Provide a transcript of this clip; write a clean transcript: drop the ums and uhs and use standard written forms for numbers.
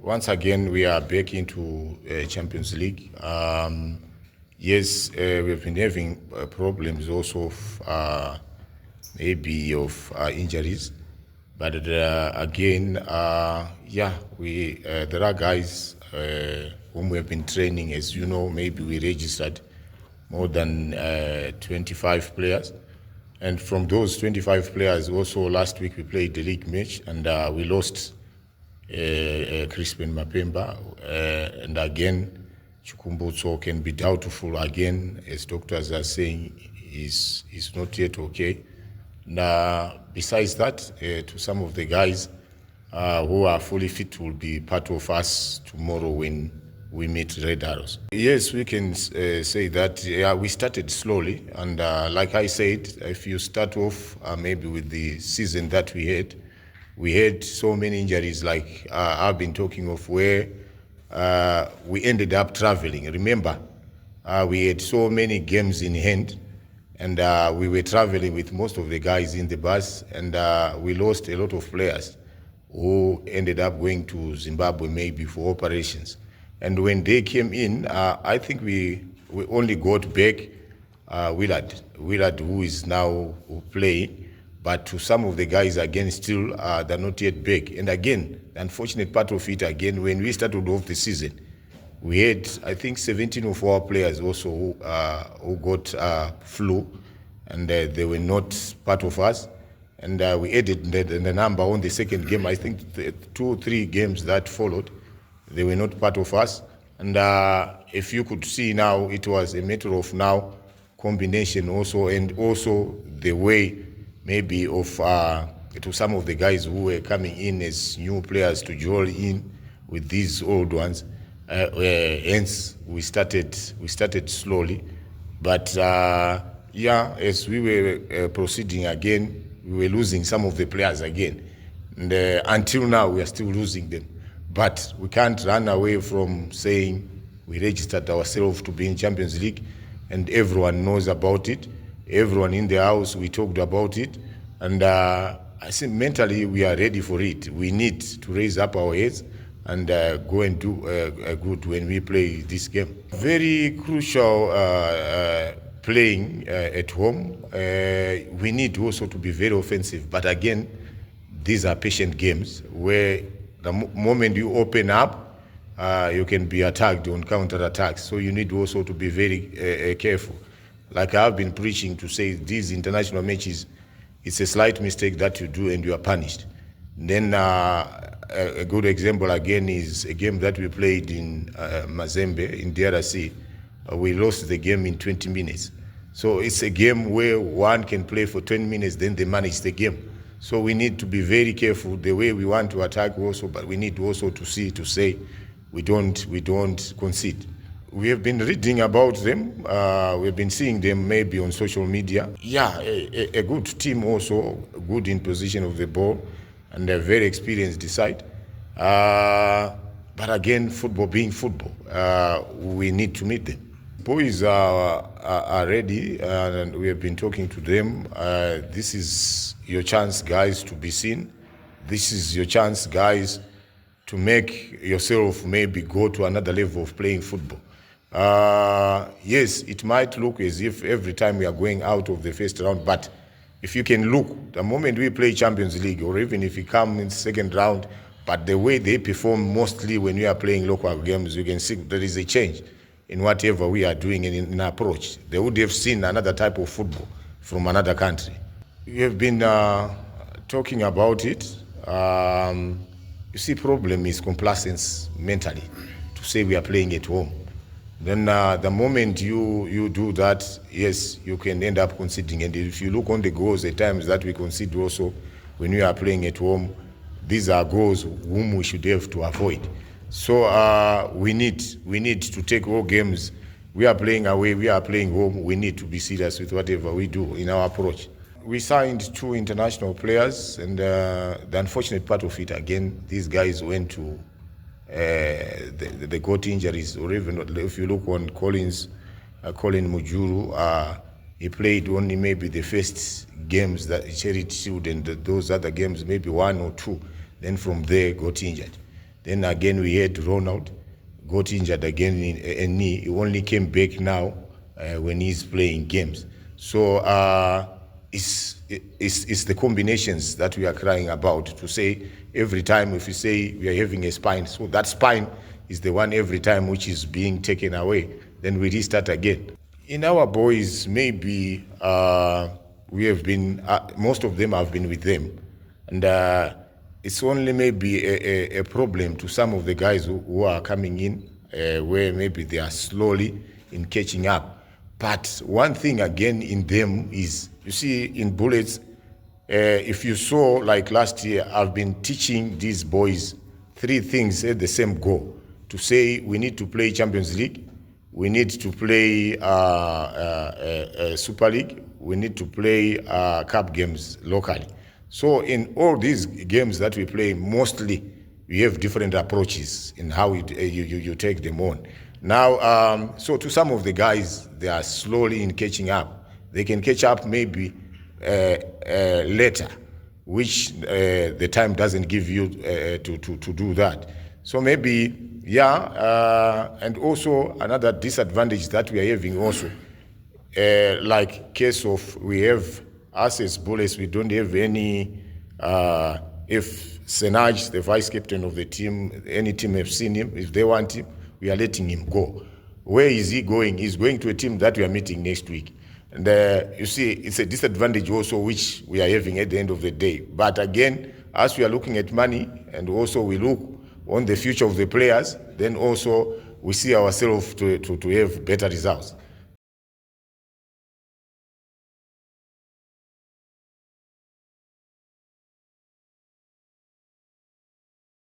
Once again, we are back into Champions League. Yes, we've been having problems also of maybe of injuries, but again, there are guys whom we have been training. As you know, maybe we registered more than 25 players. And from those 25 players, also last week we played the league match and we lost Crispin Mapemba. And again, Chukumbutso can be doubtful again, as doctors are saying, is not yet okay. Now, besides that, to some of the guys who are fully fit will be part of us tomorrow when we meet Red Arrows. Yes, we can say that we started slowly, and like I said, if you start off maybe with the season that we had so many injuries, like I've been talking of, where we ended up traveling. Remember, we had so many games in hand, and we were traveling with most of the guys in the bus, and we lost a lot of players who ended up going to Zimbabwe maybe for operations. And when they came in, I think we only got back Willard, who is now playing, but to some of the guys, again, still, they're not yet back. And again, the unfortunate part of it, again, when we started off the season, we had, I think, 17 of our players also who got flu, and they were not part of us. And we added the number on the second game. I think 2 or 3 games that followed, they were not part of us. And if you could see now, it was a matter of now combination also, and also the way maybe of to some of the guys who were coming in as new players to join in with these old ones. Hence, we started slowly. But as we were proceeding again, we were losing some of the players again. And until now, we are still losing them. But we can't run away from saying we registered ourselves to be in Champions League, and everyone knows about it. Everyone in the house, we talked about it. And I think mentally we are ready for it. We need to raise up our heads and go and do good when we play this game. Very crucial playing at home. We need also to be very offensive. But again, these are patient games where the moment you open up, you can be attacked on counter-attacks. So you need also to be very careful. Like I've been preaching to say, these international matches, it's a slight mistake that you do and you are punished. Then a good example again is a game that we played in Mazembe in DRC. We lost the game in 20 minutes. So it's a game where one can play for 20 minutes, then they manage the game. So we need to be very careful the way we want to attack also, but we need also to say we don't concede. We have been reading about them. We've been seeing them maybe on social media. Yeah, a good team also, good in position of the ball, and they're very experienced this side. But again, football being football, we need to meet them. Boys are ready, and we have been talking to them. This is your chance, guys, to be seen. This is your chance, guys, to make yourself maybe go to another level of playing football. Yes, it might look as if every time we are going out of the first round, but if you can look, the moment we play Champions League, or even if we come in second round, but the way they perform mostly when we are playing local games, you can see there is a change in whatever we are doing in approach. They would have seen another type of football from another country. We have been talking about it. You see, problem is complacence mentally, to say we are playing at home. Then the moment you do that, yes, you can end up conceding. And if you look on the goals, at times that we concede also when we are playing at home, these are goals whom we should have to avoid. So we need to take all games. We are playing away, we are playing home. We need to be serious with whatever we do in our approach. We signed 2 international players, and the unfortunate part of it, again, these guys went to they got injuries, or even if you look on Colin Mujuru, he played only maybe the first games that Charity Shield, and those other games maybe 1 or 2. Then from there got injured. Then again we had Ronald, got injured again in a knee. He only came back now when he's playing games. So it's the combinations that we are crying about, to say every time if we say we are having a spine, so that spine is the one every time which is being taken away, then we restart again. In our boys, maybe we have been, most of them have been with them. And it's only maybe a problem to some of the guys who are coming in, where maybe they are slowly in catching up. But one thing again in them is, you see, in Bullets, if you saw like last year, I've been teaching these boys 3 things at the same goal. To say we need to play Champions League, we need to play Super League, we need to play cup games locally. So in all these games that we play, mostly we have different approaches in how you take them on. Now, so to some of the guys, they are slowly in catching up. They can catch up maybe later, which the time doesn't give you to do that. So maybe, and also another disadvantage that we are having also, like case of we have us as Bullets, we don't have any, if Senaj, the vice captain of the team, any team have seen him, if they want him, we are letting him go. Where is he going? He's going to a team that we are meeting next week. And you see, it's a disadvantage also which we are having at the end of the day. But again, as we are looking at money, and also we look on the future of the players, then also we see ourselves to have better results.